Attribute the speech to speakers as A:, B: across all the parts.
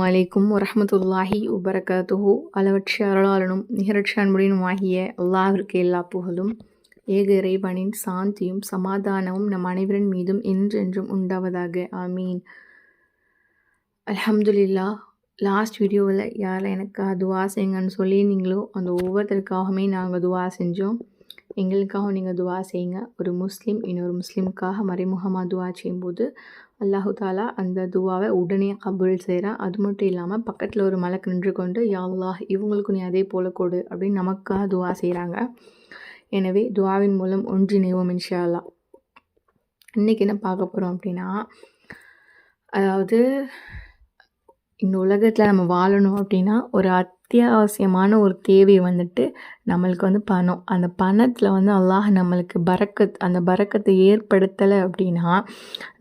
A: அலைக்கும் வரஹ்மத்துல்லாஹி வபரகாத்துஹு. அளவற்ற அருளாளனும் நிகரற்ற அன்புடனும் ஆகிய அல்லாஹ்விற்கு எல்லா புகழும். ஏக இறைவனின் சாந்தியும் சமாதானமும் நம் அனைவரின் மீதும் என்றென்றும் உண்டாவதாக. ஆமீன். அல்ஹம்துலில்லாஹ். லாஸ்ட் வீடியோவில் யாரெல்லாம் எனக்காக துவா செய்யுங்கன்னு சொல்லியிருந்தீங்களோ அந்த ஒவ்வொருத்தருக்காகவுமே நாங்கள் துவா செஞ்சோம். எங்களுக்காக நீங்கள் துவா செய்யுங்க. ஒரு முஸ்லீம் இன்னொரு முஸ்லீமுக்காக மறைமுகமாக துவா செய்யும்போது அல்லாஹு தாலா அந்த துவாவை உடனே கபூல் செய்கிறான். அது மட்டும் இல்லாமல் பக்கத்தில் ஒரு மலக்கு நின்று கொண்டு யா அல்லாஹ் இவங்களுக்கு நீ அதே போல கொடு அப்படின்னு நமக்காக துவா செய்கிறாங்க. எனவே துவாவின் மூலம் ஒன்றிணைவோம் இன்ஷா அல்லாஹ். இன்றைக்கி என்ன பார்க்க போகிறோம் அப்படின்னா, அதாவது இந்த உலகத்தில் நம்ம வாழணும் அப்படின்னா ஒரு அத்தியாவசியமான ஒரு தேவை வந்துட்டு நம்மளுக்கு வந்து பணம். அந்த பணத்தில் வந்து அல்லாஹ் நம்மளுக்கு அந்த பரக்கத்தை ஏற்படுத்தலை அப்படின்னா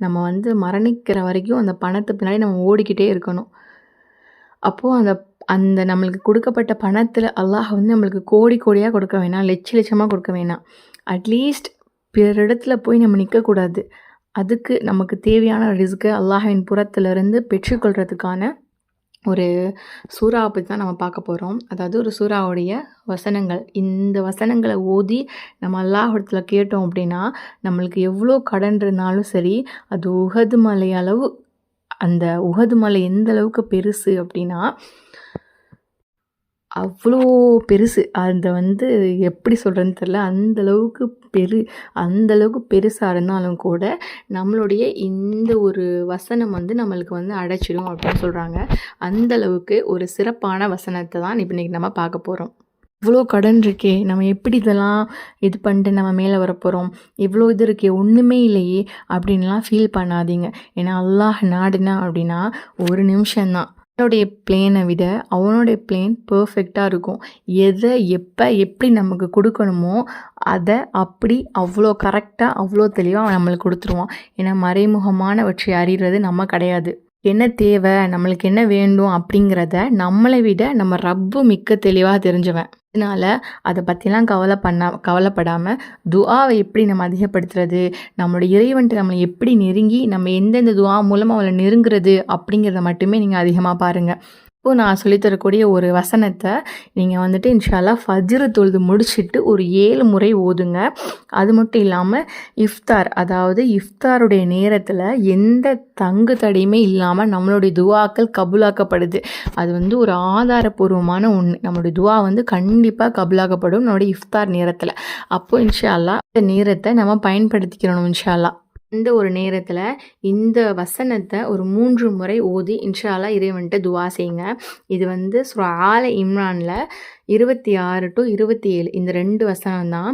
A: நம்ம வந்து மரணிக்கிற வரைக்கும் அந்த பணத்தை பின்னாடி நம்ம ஓடிக்கிட்டே இருக்கணும். அப்போது அந்த நம்மளுக்கு கொடுக்கப்பட்ட பணத்தில் அல்லாஹ் வந்து நம்மளுக்கு கோடி கோடியாக கொடுக்க வேணாம், லட்சமாக கொடுக்க வேணாம். அட்லீஸ்ட் பிறரிடத்துல போய் நம்ம நிற்கக்கூடாது. அதுக்கு நமக்கு தேவையான ரிஸ்க்கை அல்லாஹின் புறத்திலிருந்து பெற்றுக்கொள்கிறதுக்கான ஒரு சூறாவை பற்றி தான் நம்ம பார்க்க போகிறோம். அதாவது ஒரு சூறாவுடைய வசனங்கள். இந்த வசனங்களை ஓதி நம்ம அல்லாஹ்விடத்துல கேட்டோம் அப்படின்னா நம்மளுக்கு எவ்வளோ கடன் இருந்தாலும் சரி, அது உஹது மலை அளவு. அந்த உஹது மலை எந்த அளவுக்கு பெருசு அப்படின்னா அவ்வளோ பெருசு. அதை வந்து எப்படி சொல்கிறேன்னு தெரில. அந்தளவுக்கு பெருசாக இருந்தாலும் கூட நம்மளுடைய இந்த ஒரு வசனம் வந்து நம்மளுக்கு வந்து அடைச்சிடும் அப்படின்னு சொல்கிறாங்க. அந்தளவுக்கு ஒரு சிறப்பான வசனத்தை தான் இன்றைக்கி நம்ம பார்க்க போகிறோம். இவ்வளோ கடன் இருக்கே, நம்ம எப்படி இதெல்லாம் இது பண்ணிட்டு நம்ம மேலே வரப்போகிறோம், இவ்வளோ இது இருக்கே, ஒன்றுமே இல்லையே அப்படின்லாம் ஃபீல் பண்ணாதீங்க. ஏன்னா அல்லாஹ் நாடுனா அப்படின்னா ஒரு நிமிஷம்தான். அவனுடைய பிளேனை விட அவனுடைய பிளேன் பர்ஃபெக்டாக இருக்கும். எதை எப்போ எப்படி நமக்கு கொடுக்கணுமோ அதை அப்படி அவ்வளோ கரெக்டாக அவ்வளோ தெளிவாக அவன் நம்மளுக்கு கொடுத்துருவான். ஏன்னா மறைமுகமானவற்றை அறிகிறது நம்ம கிடையாது. என்ன தேவை, நம்மளுக்கு என்ன வேண்டும் அப்படிங்கிறத நம்மளை விட நம்ம ரப்பு மிக்க தெளிவாக தெரிஞ்சவன். அதனால் அதை பற்றிலாம் கவலைப்படாமல் துஆவை எப்படி நம்ம அதிகப்படுத்துறது, நம்மளோட இறைவன்ட்டு நம்மளை எப்படி நெருங்கி நம்ம எந்தெந்த துஆ மூலமாக அவளை நெருங்குறது அப்படிங்கிறத மட்டுமே நீங்கள் அதிகமாக பாருங்கள். இப்போது நான் சொல்லித்தரக்கூடிய ஒரு வசனத்தை நீங்கள் வந்துட்டு இன்ஷா அல்லாஹ் ஃபஜ்ர் தொழுது முடிச்சுட்டு ஒரு 7 முறை ஓதுங்க. அது மட்டும் இல்லாமல் அதாவது இஃப்தாருடைய நேரத்தில் எந்த தங்கு தடையுமே இல்லாமல் நம்மளுடைய துவாக்கள் கபூலாக்கப்படுது. அது வந்து ஒரு ஆதாரபூர்வமான ஒன்று. நம்மளுடைய துவா வந்து கண்டிப்பாக கபூலாக்கப்படும் நம்மளுடைய இஃப்தார் நேரத்தில். அப்போது இன்ஷா அல்லாஹ் இந்த நேரத்தை நம்ம பயன்படுத்திக்கிறணும். இன்ஷா அல்லாஹ் இந்த ஒரு நேரத்தில் இந்த வசனத்தை ஒரு 3 முறை ஓதி இன்ஷா அல்லாஹ் இறைவன்ட்ட துவா செய்யுங்க. இது வந்து சூரா ஆல இம்ரானில் 26 to 27 இந்த 2 வசனம் தான்.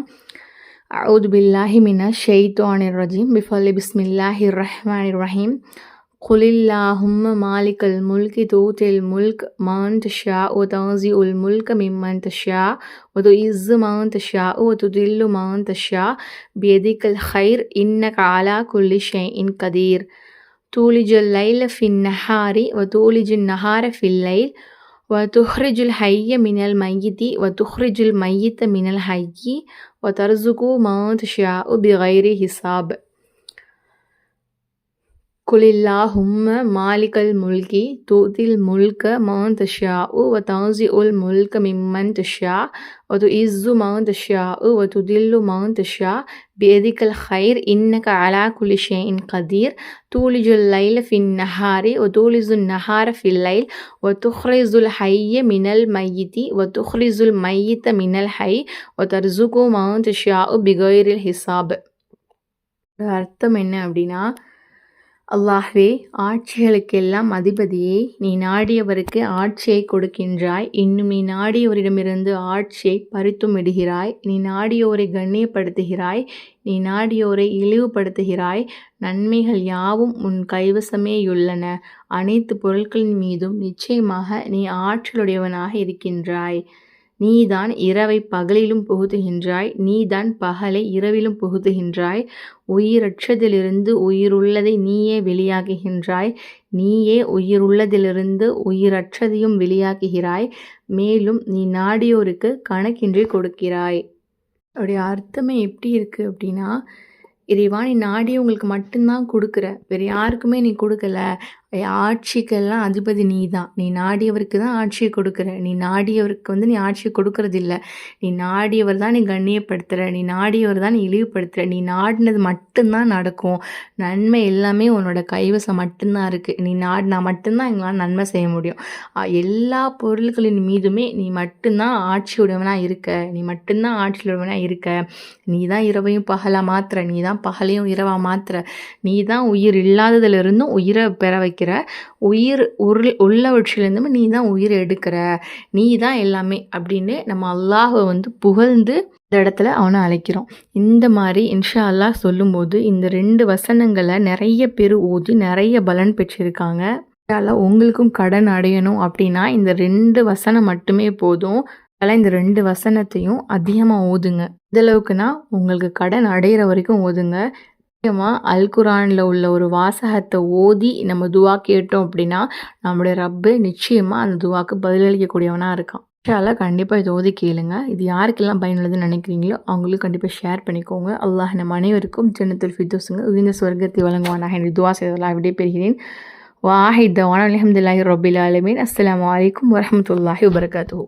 A: அஊது பில்லாஹி மினஷ் ஷைத்தானிர் ரஜீம் பிஸ்மில்லாஹிர் ரஹ்மானிர் ரஹீம். குலில்லாஹும்ம மாலிகல் முல்கி தூத்தில் முல்க் மன் தஷா ஒ தன்ஸி உல் முல்க மிம்மன் தஷா ஒ துஇஸ்ஸு மன் தஷா ஒ துதில்லு மன் தஷா பியதிகல் ஹைர் இன்னக அலா குல்லி ஷைஇன் கதீர். தூலிஜுல் லைல ஃபின் நஹாரி வ தூலிஜுன் நஹார ஃபில் லைல் வ துஹ்ரிஜுல் ஹய்ய மினல் மையித்தி வ துஹ்ரிஜுல் மையித்த மினல் ஹய்யி வ தர்ஸுகு மன் தஷா பிகைரி ஹிசாப். குலில்லாஹும்ம மாலிகல் முல்கி தூதில் முல்க மன் தஷாஉ வ தன்ஸிஉல் முல்க மிம்மன் தஷா வ துஇஸ்ஸு மன் தஷாஉ வ துதில்லு மன் தஷா பியதிகல் ஹைர் இன்னக அலா குல்லி ஷைஇன் கதீர். தூலிஜுல் லைல ஃபின் நஹாரி வ தூலிஜுன் நஹார ஃபில் லைல் வ துஹ்ரிஜுல் ஹய்ய மினல் மையித்தி வ துஹ்ரிஜுல் மையித்த மினல் ஹய் வ தர்ஸுகு மன் தஷாஉ பிகைரில் ஹிசாப். அர்த்தம் என்ன அப்படின்னா, அல்லாஹ்வே, ஆட்சிகளுக்கெல்லாம் அதிபதியே, நீ நாடியவருக்கு ஆட்சியை கொடுக்கின்றாய். இன்னும் நீ நாடியோரிடமிருந்து ஆட்சியை பறித்தும் விடுகிறாய். நீ நாடியோரை கண்ணியப்படுத்துகிறாய், நீ நாடியோரை இழிவுபடுத்துகிறாய். நன்மைகள் யாவும் உன் கைவசமேயுள்ளன. அனைத்து பொருட்களின் மீதும் நிச்சயமாக நீ ஆற்றலுடையவனாக இருக்கின்றாய். நீதான் இரவை பகலிலும் புகுத்துகின்றாய், நீதான் பகலை இரவிலும் புகுத்துகின்றாய். உயிரற்றதிலிருந்து உயிருள்ளதை நீயே வெளியாக்குகின்றாய், நீயே உயிருள்ளதிலிருந்து உயிரற்றதையும் வெளியாக்குகிறாய். மேலும் நீ நாடியோருக்கு கணக்கின்றி கொடுக்கிறாய். அவருடைய அர்த்தமே எப்படி இருக்குது அப்படின்னா, இறைவா நீ நாடியவங்களுக்கு மட்டும்தான் கொடுக்குற, வேறு யாருக்குமே நீ கொடுக்கல. ஆட்சிக்கெல்லாம் அதிபதி நீ தான். நீ நாடியவருக்கு தான் ஆட்சியை கொடுக்குற. நீ நாடியவருக்கு வந்து நீ ஆட்சியை கொடுக்கறதில்ல. நீ நாடியவர் தான் நீ கண்ணியப்படுத்துகிற. நீ நாடியவர் தான் நீ இழிவுபடுத்துகிற. நீ நாடினது மட்டும்தான் நடக்கும். நன்மை எல்லாமே உன்னோட கைவசம் மட்டும்தான் இருக்குது. நீ நாடினா மட்டும்தான் எங்களால் நன்மை செய்ய முடியும். எல்லா பொருள்களின் மீதுமே நீ மட்டும்தான் ஆட்சியுடையவனாக இருக்க. நீ மட்டும்தான் ஆட்சியுடையவனாக இருக்க. நீ தான் இரவையும் பகலாக மாத்துற. நீ தான் பகலையும் இரவாக மாத்துற. நீ தான் உயிர் இல்லாததுலேருந்தும் உயிரை பெற வைக்கிற. உயிர் உள்ளவற்றிலேருந்தும் நீ தான் உயிரை எடுக்கிற. நீ தான் எல்லாமே அப்படின்னு நம்ம அல்லாஹ்வை வந்து புகழ்ந்து இந்த இடத்துல அவனை அழைக்கிறோம். இந்த மாதிரி இன்ஷா அல்லாஹ் சொல்லும்போது இந்த 2 வசனங்களை நிறைய பேர் ஓதி நிறைய பலன் பெற்றிருக்காங்க. அதனால் உங்களுக்கும் கடன் அடையணும் அப்படின்னா இந்த 2 வசனம் மட்டுமே போதும். அதனால் இந்த 2 வசனத்தையும் அதிகமாக ஓதுங்க. இந்தளவுக்குன்னா உங்களுக்கு கடன் அடையிற வரைக்கும் ஓதுங்க. முக்கியமாக அல்குரானில் உள்ள ஒரு வாசகத்தை ஓதி நம்ம துவா கேட்டோம் அப்படின்னா நம்மளுடைய ரப்பு நிச்சயமாக அந்த துவாக்கு பதிலளிக்கக்கூடியவனாக இருக்கான். இன்ஷாஅல்லாஹ் கண்டிப்பாக இதை ஓதி கேளுங்க. இது யாருக்கெல்லாம் பயனுள்ளதுன்னு நினைக்கிறீங்களோ அவங்களும் கண்டிப்பாக ஷேர் பண்ணிக்கோங்க. அல்லாஹ் நம்ம அனைவருக்கும் ஜன்னத்துல் ஃபிர்தௌஸுங்க உயர்ந்த சொர்க்கத்தை வழங்குவானாக என்று துவா செய்தவர்களாக விடைபெறுகிறேன். வாஹித் தவானா அல்ஹம்துலில்லாஹி ரப்பில் ஆலமீன். அஸ்ஸலாமு அலைக்கும் வரஹ்மத்துல்லாஹி வபரகாத்துஹு.